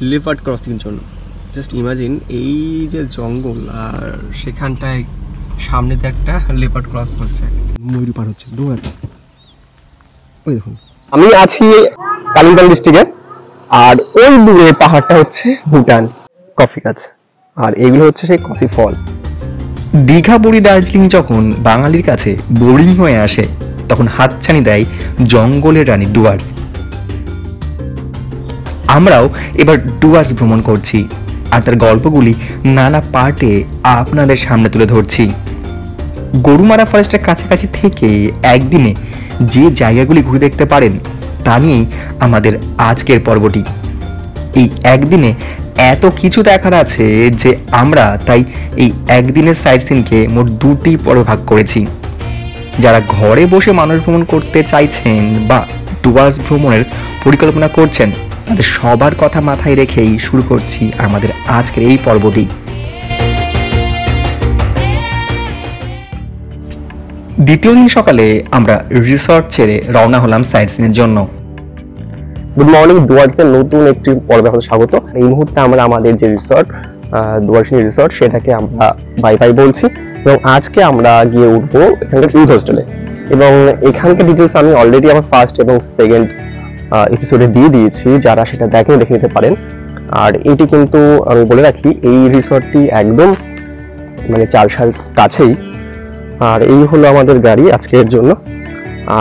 Leopard crossing জন্য। Just imagine এই যে জঙ্গল আর সেখানটায় সামনেতে একটা লেপার্ড ক্রস হচ্ছে, ময়ূর পার হচ্ছে, দৌড়াচ্ছে। ওই দেখুন, আমি আছি কালিম্পং ডিস্ট্রিক্টে, আর ওই দূরে পাহাড়টা হচ্ছে ভুটান কফি গাছ, আর এগুলো হচ্ছে সেই কফি ফল। দীঘা, পুরী, দার্জিলিং যখন বাঙালির কাছে বোরিং হয়ে আসে, তখন হাতছানি দেয় জঙ্গলের রানী ডুয়ার্স। আমরাও এবার ডুয়ার্স ভ্রমণ করছি, আর তার গল্পগুলি নানা পার্টে আপনাদের সামনে তুলে ধরছি। গরুমারা ফরেস্টের কাছাকাছি থেকে একদিনে যে জায়গাগুলি ঘুরে দেখতে পারেন তা নিয়েই আমাদের আজকের পর্বটি। এই একদিনে এত কিছু দেখার আছে যে আমরা তাই এই একদিনের সাইট সিনকে মোট দুটি পর্বে ভাগ করেছি। যারা ঘরে বসে মানুষ ভ্রমণ করতে চাইছেন বা ডুয়ার্স ভ্রমণের পরিকল্পনা করছেন, তাদের সবার কথা মাথায় রেখেই শুরু করছি আমাদের আজকের এই পর্বটি। দ্বিতীয় দিন সকালে আমরা রিসর্ট ছেড়ে রওনা হলাম সাইট সিনের জন্য। গুড মর্নিং, ডুয়ার্সের নতুন একটি পর্বে আপনাদের স্বাগত। এই মুহূর্তে আমরা আমাদের যে রিসর্ট, ডুয়ার্সের রিসর্ট, সেটাকে আমরা বাই বাই বলছি, এবং আজকে আমরা গিয়ে উঠবো এখানকার ইউথ হোস্টেলে। এবং এখানকার ডিটেলস আমি অলরেডি আমার ফার্স্ট এবং সেকেন্ড এপিসোডে দিয়ে দিয়েছি, যারা সেটা দেখে নিতে পারেন। আর এটি কিন্তু আমি বলে রাখি, এই রিসর্টটি একদম মানে চালসার কাছেই। আর এই হলো আমাদের গাড়ি আজকের জন্য,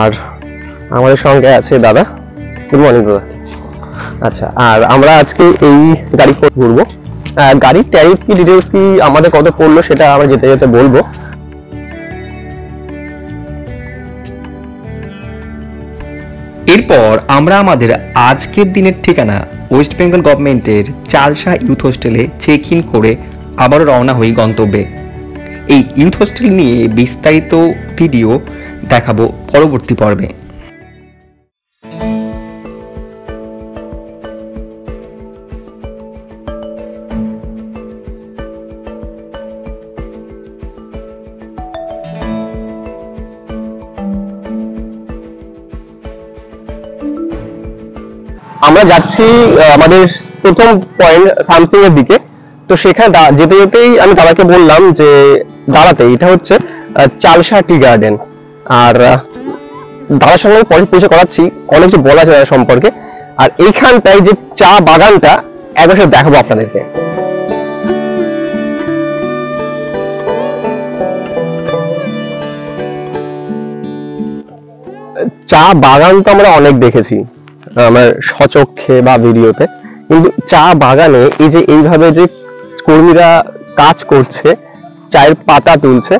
আর আমাদের সঙ্গে আছে দাদা। গুড মর্নিং দাদা। আচ্ছা, আর আমরা আজকে এই গাড়ি ঘুরবো। গাড়ির ট্যারিফ কি, ডিটেলস কি, আমাদের কত পড়লো সেটা আমরা যেতে যেতে বলবো। এরপর আমরা আমাদের আজকের দিনের ঠিকানা ওয়েস্ট বেঙ্গল গভর্নমেন্টের চালসা ইউথ হোস্টেলে চেক ইন করে আবারও রওনা হই গন্তব্যে। এই ইউথ হোস্টেল নিয়ে বিস্তারিত ভিডিও দেখাবো পরবর্তী পর্বে। আমরা যাচ্ছি আমাদের প্রথম পয়েন্ট সামসিং এর দিকে। তো সেখানে যেতে যেতেই আমি দাদাকে বললাম যে দাঁড়াতে, এটা হচ্ছে চালসা টি গার্ডেন। আর দাদার সঙ্গে পরিচয় করাচ্ছি, অনেক কিছু বলা যায় সম্পর্কে। আর এইখানটায় যে চা বাগানটা একবার দেখাবো আপনাদেরকে। চা বাগান তো আমরা অনেক দেখেছি আমার সচক্ষে বা ভিডিওতে, কিন্তু চা বাগানে এই যে এইভাবে যে কর্মীরা কাজ করছে, চায়ের পাতা তুলছে,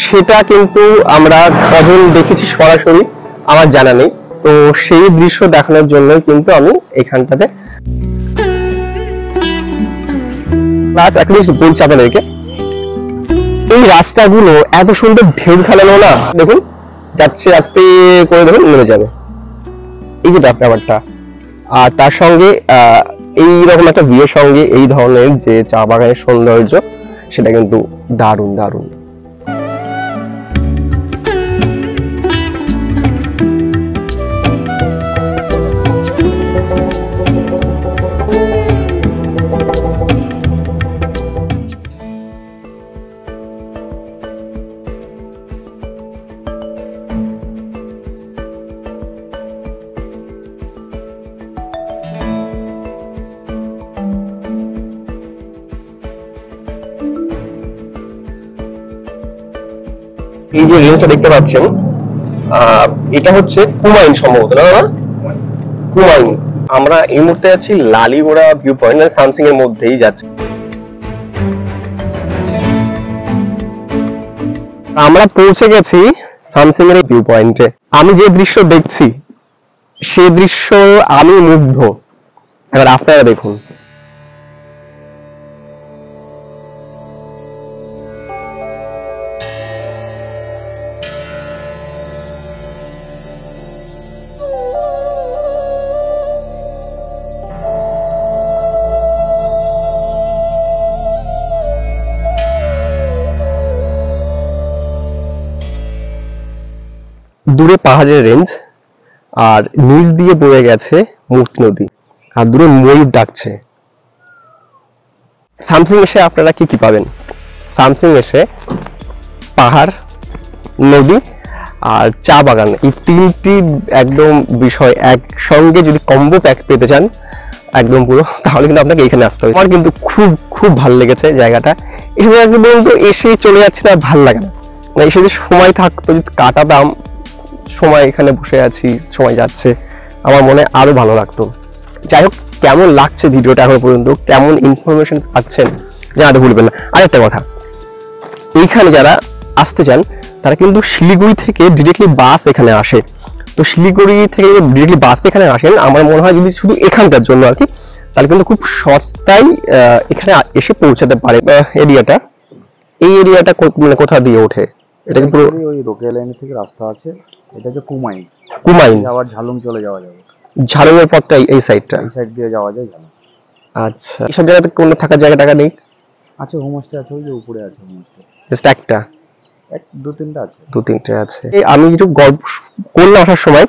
সেটা কিন্তু আমরা কজন দেখেছি সরাসরি আমার জানা নেই। তো সেই দৃশ্য দেখানোর জন্য কিন্তু আমি এখানটাতে বলছি আপনাদেরকে। এই রাস্তাগুলো এত সুন্দর ঢেউ খেলানো না, দেখুন যাচ্ছে আস্তে করে, দেখুন নেমে যাবে, এই যে ব্যাপারটা। আর তার সঙ্গে এইরকম একটা বিয়ের সঙ্গে এই ধরনের যে চা বাগানের সৌন্দর্য, সেটা কিন্তু দারুণ দারুণ। এই যে রেঞ্জটা দেখতে পাচ্ছেন, এটা হচ্ছে কুমাইন সম্ভবত, না দাদা? কুমাইন। আমরা এই মুহূর্তে যাচ্ছি লালিগোড়া ভিউ পয়েন্ট, সামসিং এর মধ্যেই যাচ্ছি। আমরা পৌঁছে গেছি সামসিং এর ভিউ পয়েন্টে। আমি যে দৃশ্য দেখছি সে দৃশ্য আমি মুগ্ধ। এবার আপনারা দেখুন। দূরে পাহাড়ের রেঞ্জ, আর নিচ দিয়ে বয়ে গেছে মূর্তি নদী, আর দূরে ময়ূর ডাকছে। সামথিং এসে আপনারা কি কি পাবেন? সামথিং এসে পাহাড়, নদী আর চা বাগান, এই তিনটি একদম বিষয় একসঙ্গে যদি কম্বো প্যাক পেতে চান একদম পুরো, তাহলে কিন্তু আপনাকে এখানে আসতে হবে। আমার কিন্তু খুব খুব ভালো লেগেছে জায়গাটা। এখানে আজকে বলুন তো এসেই চলে যাচ্ছে না, ভালো লাগে না। মানে এসে যে সময় থাকতো, যদি কাটাতাম সময়, এখানে বসে আছি সময় যাচ্ছে, আমার মনে আরো ভালো লাগতো। যাই হোক, কেমন লাগছে ভিডিওটা এখনো পর্যন্ত, কেমন ইনফরমেশন পাচ্ছেন জানাতে ভুলবেন না। আরেকটা কথা, এইখানে যারা আসতে চান তারা কিন্তু শিলিগুড়ি থেকে ডিরেক্টলি বাস এখানে আসে। তো শিলিগুড়ি থেকে ডিরেক্টলি বাস এখানে আসেন, আমার মনে হয় যদি শুধু এখানকার জন্য আর কি, তাহলে কিন্তু খুব সস্তায় এখানে এসে পৌঁছাতে পারে। এরিয়াটা, এই এরিয়াটা মানে কোথা দিয়ে ওঠে? এটা কি পুরো ওই রোকেয়া লাইন থেকে রাস্তা আছে, এটা হচ্ছে কুমাইন। কুমাইন, আবার ঝালুম চলে যাওয়া যাবে, ঝালুমের পথটা এই সাইডটা। এই সাইড দিয়ে যাওয়া যায় ঝালুম। আচ্ছা, এইসব জায়গাতে কোনো থাকার জায়গা টাকা নেই? আছে, হোমস্টে আছে, ওই যে উপরে আছে হোমস্টে, জাস্ট একটা? দু তিনটা আছে। দু তিনটে আছে। আমি একটু গল্প করলাম আসার সময়,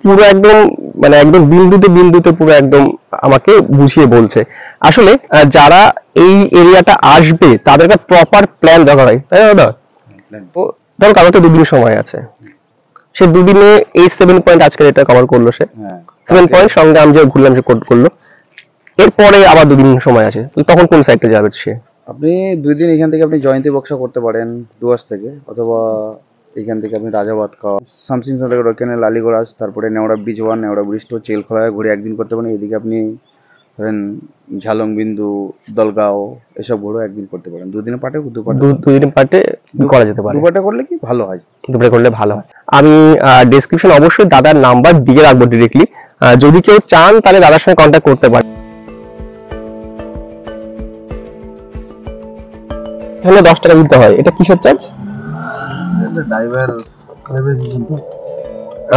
পুরো একদম মানে একদম বিন্দুতে বিন্দুতে পুরো একদম আমাকে বুঝিয়ে বলছে। আসলে যারা এই এরিয়াটা আসবে তাদের একটা প্রপার প্ল্যান দরকার হয়, তাই না দাদা? তো ধরো কারো তো দুদিন সময় আছে, সে দুদিনে এই 7 পয়েন্ট আজকের এটা কভার করলো, সে 7 পয়েন্ট সঙ্গে আমি যে ঘুরলাম সে কোড করলো, এরপরে আবার দুদিন সময় আছে, তখন কোন সাইডে যাবে সে? আপনি 2 দিন এখান থেকে আপনি জয়ন্তী বক্সা করতে পারেন ডুয়ার্স থেকে, অথবা এখান থেকে আপনি রাজাবাদ খাওয়া, সামসিং থেকে ওখানে লালিগড়াস, তারপরে নেওড়া ব্রিজ 1, নেওড়া ব্রিজ 2, চেলখোলায় ঘুরে একদিন করতে পারেন। এদিকে আপনি ধরেন ঝালং বিন্দু, দলগাঁও এসব ঘুরে একদিন করতে পারেন। 2 দিনের পার্টে দুদিন পার্টে করা যেতে পারে। 2 পার্টে করলে কি ভালো হয়, দুপুরে করলে ভালো হয়। আমি ডেসক্রিপশন অবশ্যই দাদার নাম্বার দিয়ে রাখবো ডিরেক্টলি, যদি কেউ চান তাহলে দাদার সঙ্গে কন্ট্যাক্ট করতে পারে। এখানে 10 টাকা দিতে হয়, এটা কিসের চার্জ? ড্রাইভার।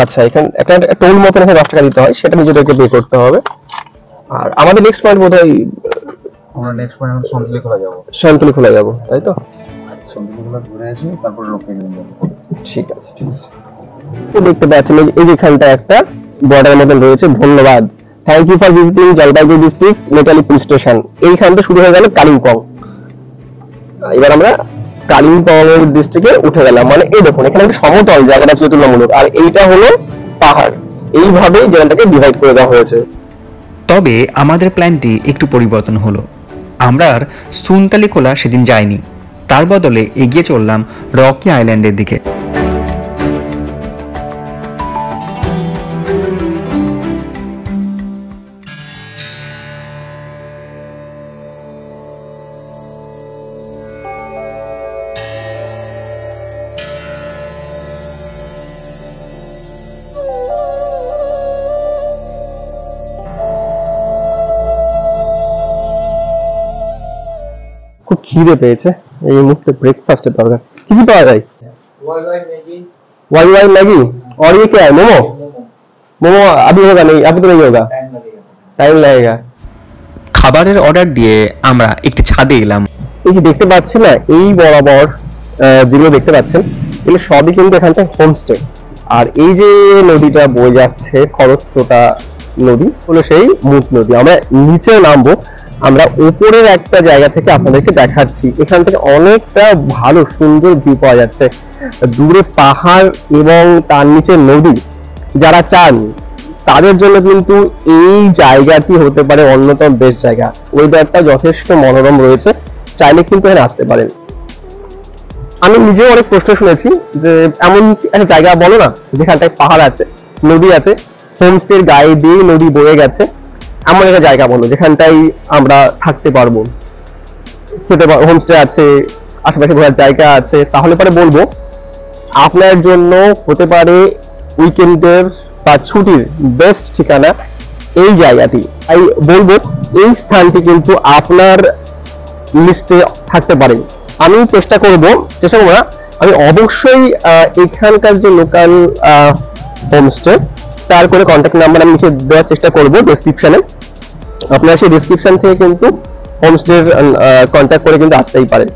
আচ্ছা, এখানে একটা টোল মতন এখানে 10 টাকা দিতে হয়, সেটা নিজেদেরকে পে করতে হবে। আর আমাদের নেক্সট পয়েন্ট বোধহয় আমরা নেক্সট পয়েন্ট আমরা সন্তুলি খোলা যাবো। শান্তলি খোলা যাবো, তাই তো? সন্তুলি খোলা ঘুরে আসি, তারপর লোকে নিয়ে যাবো। ঠিক আছে, ঠিক আছে। তো দেখতে পাচ্ছেন এই যেখানটা একটা বর্ডার মতন রয়েছে। ধন্যবাদ, thank you for visiting Jalpaiguri district Matelli police station. এইখানটা শুরু হয়ে গেল কালিম্পং। এবার আমরা কালিম্পং ডিস্ট্রিক্টে উঠে গেলাম। মানে এই দেখুন, এখানে একটা সমতল, জায়গাটা ছিল তুলনামূলক, আর এইটা হলো পাহাড়। এইভাবে জায়গাটাকে ডিভাইড করে দেওয়া হয়েছে। তবে আমাদের প্ল্যানটি একটু পরিবর্তন হলো। আমরা আর সুনতালি খোলা সেদিন যাইনি, তার বদলে এগিয়ে চললাম রকি আইল্যান্ডের দিকে। খুব খিদে পেয়েছে, এই মুহূর্তে ব্রেকফাস্টের দরকার। কি কি পাওয়া যায়? Wai Wai Maggi. और ये क्या है? मोमो। मोमो अभी होगा नहीं, अभी तो नहीं होगा, टाइम लगेगा। খাবারের অর্ডার দিয়ে আমরা একটি ছাদে এলাম। এই যে দেখতে পাচ্ছেন না, এই বরাবর যেগুলো দেখতে পাচ্ছেন এগুলো সবই কিন্তু এখানটা হোমস্টে। আর এই যে নদীটা বয়ে যাচ্ছে, খরস্রোতা নদী হলো সেই মুট নদী। আমরা নিচে নামবো, আমরা উপরের একটা জায়গা থেকে আপনাদেরকে দেখাচ্ছি। এখান থেকে অনেকটা ভালো সুন্দর ভিউ পাওয়া যাচ্ছে, দূরে পাহাড় এবং তার নিচে নদী। যারা চান তাদের জন্য কিন্তু এই জায়গাটি হতে পারে অন্যতম বেস্ট জায়গা। ওয়েদারটা যথেষ্ট মনোরম রয়েছে, চাইলে কিন্তু এখানে আসতে পারেন। আমি নিজেও অনেক প্রশ্ন শুনেছি যে এমন একটা জায়গা বলো না যেখানটায় পাহাড় আছে, নদী আছে, হোমস্টের গায়ে দিয়ে নদী বয়ে গেছে, এমন একটা জায়গা বলো যেখানটায় আমরা থাকতে পারবো, খেতে পারবো, হোমস্টে আছে, আশেপাশে ঘোরার জায়গা আছে। তাহলে পরে বলবো আপনার জন্য হতে পারে উইকেন্ডের বা ছুটির বেস্ট ঠিকানা এই জায়গাটি। তাই বলবো এই স্থানটি কিন্তু আপনার লিস্টে থাকতে পারে। আমি চেষ্টা করবো না, আমি অবশ্যই এখানকার যে লোকাল হোমস্টে তার করে কন্ট্যাক্ট নাম্বার আমি নিচে দেওয়ার চেষ্টা করবো ডেসক্রিপশনে। আপনারা সেই ডেসক্রিপশন থেকে কিন্তু হোমস্টের কন্ট্যাক্ট করে কিন্তু আসতেই পারেন।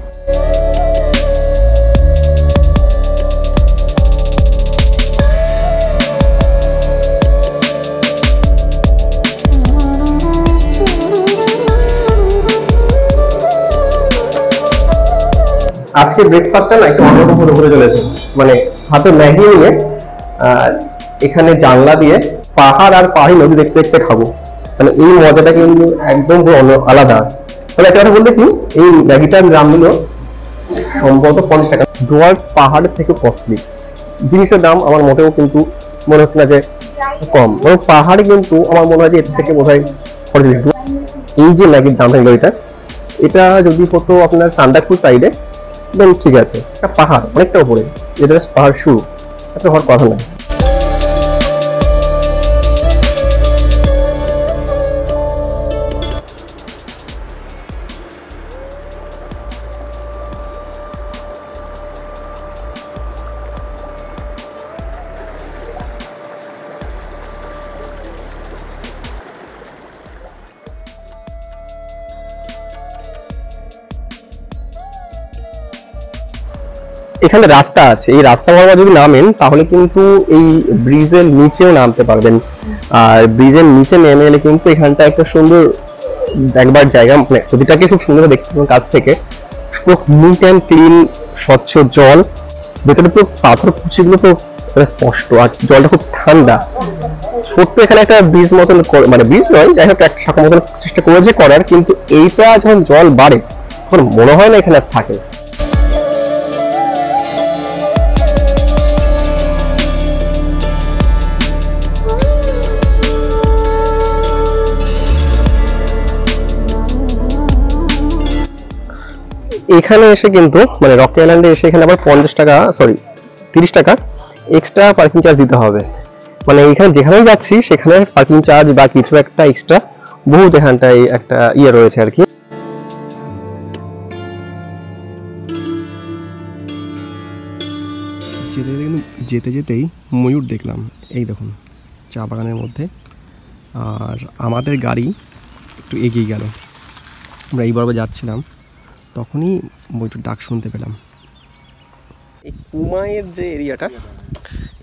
আজকে ব্রেকফাস্টটা না একটু অন্যরকম করে ঘুরে চলেছে, মানে হাতে ম্যাগি নিয়ে এখানে জানলা দিয়ে পাহাড় আর পাহাড়ি নদী দেখতে দেখতে খাবো, মানে এই মজাটা কিন্তু একদম পুরো আলাদা। তবে একটা কথা বলতে কি, এই ম্যাগিটার দাম হলো সম্ভবত 50 টাকা। ডুয়ার্স পাহাড়ের থেকে কস্টলি জিনিসের দাম আমার মোটেও কিন্তু মনে হচ্ছে না যে কম, বরং পাহাড়ে কিন্তু আমার মনে হয় যে এর থেকে বোধহয় খরচ বেশি। এই যে ম্যাগির দাম হলো এটা যদি হতো আপনার সান্দাকফু সাইডে দেন ঠিক আছে, একটা পাহাড় অনেকটা উপরে, এটা পাহাড় শুরু, একটা হওয়ার কথা নয়। এখানে রাস্তা আছে, এই রাস্তা বরাবর যদি নামেন তাহলে কিন্তু এই ব্রিজের নিচেও নামতে পারবেন। আর ব্রিজের নিচে নেমে এলে কিন্তু এখানটা একটা সুন্দর দেখবার জায়গা, মানে নদীটাকে খুব সুন্দর দেখতে পাবেন কাছ থেকে, পুরো নিট অ্যান্ড ক্লিন, স্বচ্ছ জল, ভেতরে পুরো পাথর কুচিগুলো পুরো স্পষ্ট, আর জলটা খুব ঠান্ডা। ছোট্ট এখানে একটা ব্রিজ মতন, মানে ব্রিজ নয়, যাই হোক একটা শাখা মতন চেষ্টা করেছে করার, কিন্তু এইটা যখন জল বাড়ে তখন মনে হয় না এখানে থাকে। এখানে এসে কিন্তু মানে রকি আইল্যান্ডে এসে এখানে আবার 50 টাকা, সরি 30 টাকা এক্সট্রা পার্কিং চার্জ দিতে হবে। মানে এখানে যেখানেই যাচ্ছি সেখানে পার্কিং চার্জ বা কিছু একটা এক্সট্রা বহুত এখানটায় একটা ইয়ে রয়েছে আর কি। যেতে যেতেই ময়ূর দেখলাম, এই দেখুন চা বাগানের মধ্যে, আর আমাদের গাড়ি একটু এগিয়ে গেল, আমরা এই বরাবর যাচ্ছিলাম, তখনই ময়ূর ডাক শুনতে পেলাম। এই কুমাইয়ের যে এরিয়াটা,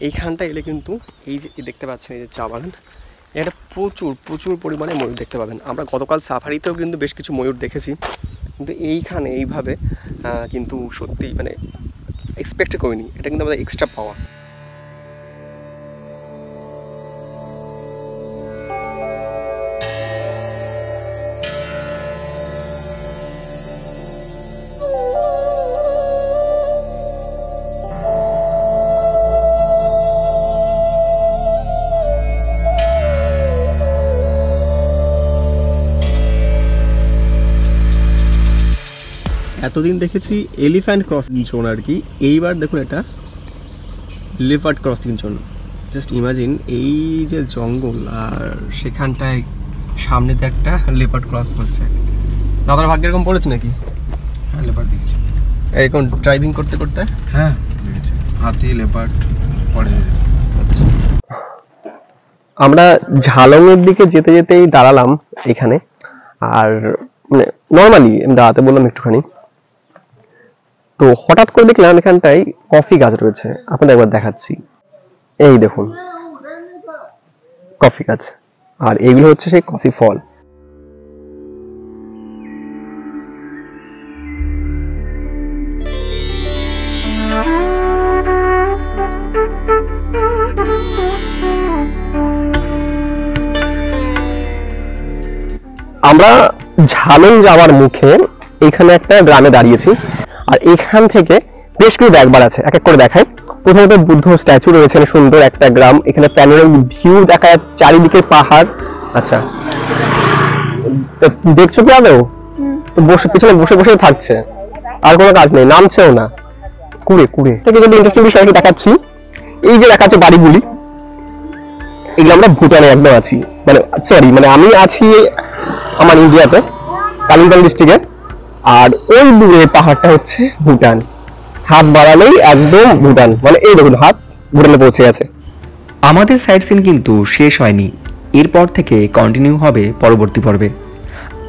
এইখানটা এলে কিন্তু এই যে দেখতে পাচ্ছেন এই যে চা বাগান, এটা প্রচুর প্রচুর পরিমাণে ময়ূর দেখতে পাবেন। আমরা গতকাল সাফারিতেও কিন্তু বেশ কিছু ময়ূর দেখেছি, কিন্তু এইখানে এইভাবে কিন্তু সত্যি মানে এক্সপেক্ট করিনি, এটা কিন্তু আমাদের এক্সট্রা পাওয়া। এতদিন দেখেছি এলিফ্যান্ট ক্রসিং জোন আর কি, এইবার দেখুন এটা leopard crossing zone. Just imagine এই যে জঙ্গল আর সেখানটায় সামনেতে একটা লেপার্ড ক্রস হচ্ছে। দাদার ভাগ্য এরকম পড়েছে নাকি? হ্যাঁ, লেপার্ড দেখেছি এরকম ড্রাইভিং করতে করতে। হ্যাঁ দেখেছি, হাতি লেপার্ড পড়ে। আমরা ঝালংয়ের দিকে যেতে যেতেই দাঁড়ালাম এখানে, আর মানে নর্মালি দাঁড়াতে বললাম একটুখানি, তো হঠাৎ করে দেখলাম এখানটায় কফি গাছ রয়েছে, আপনাদের একবার দেখাচ্ছি। এই দেখুন কফি গাছ, আর এগুলো হচ্ছে সেই কফি ফল। আমরা ঝালং যাওয়ার মুখে এখানে একটা গ্রামে দাঁড়িয়েছি, আর এখান থেকে বেশ কিছু দেখবার আছে, এক এক করে দেখাই। প্রথমত বুদ্ধ স্ট্যাচু রয়েছে, সুন্দর একটা গ্রাম, এখানে প্যানোরামিক ভিউ দেখা যাচ্ছে, চারিদিকে পাহাড়। আচ্ছা দেখছো কি আদৌ? বসে পিছনে বসে বসে থাকছে, আর কোনো কাজ নেই, নামছেও না, কুড়ে কুড়ে থেকে। যদি ইন্টারেস্টিং বিষয় দেখাচ্ছি, এই যে দেখাচ্ছে বাড়িগুলি, এগুলো আমরা ভুটানে একদম আছি, মানে সরি মানে আমি আছি আমার ইন্ডিয়াতে কালিম্পং ডিস্ট্রিক্টে, আর ওই দূরে পাহাড়টা হচ্ছে ভুটান। হাত বাড়ালেই একদম ভুটান, মানে এই দেখুন হাত ভুটানে পৌঁছে গেছে। আমাদের সাইট সিন কিন্তু শেষ হয়নি, এরপর থেকে কন্টিনিউ হবে পরবর্তী পর্বে।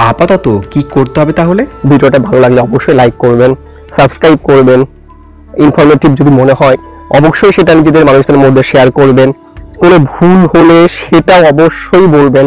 আপাতত কি করতে হবে তাহলে? ভিডিওটা ভালো লাগলে অবশ্যই লাইক করবেন, সাবস্ক্রাইব করবেন, ইনফরমেটিভ যদি মনে হয় অবশ্যই সেটা নিজেদের মানুষদের মধ্যে শেয়ার করবেন, কোনো ভুল হলে সেটা অবশ্যই বলবেন।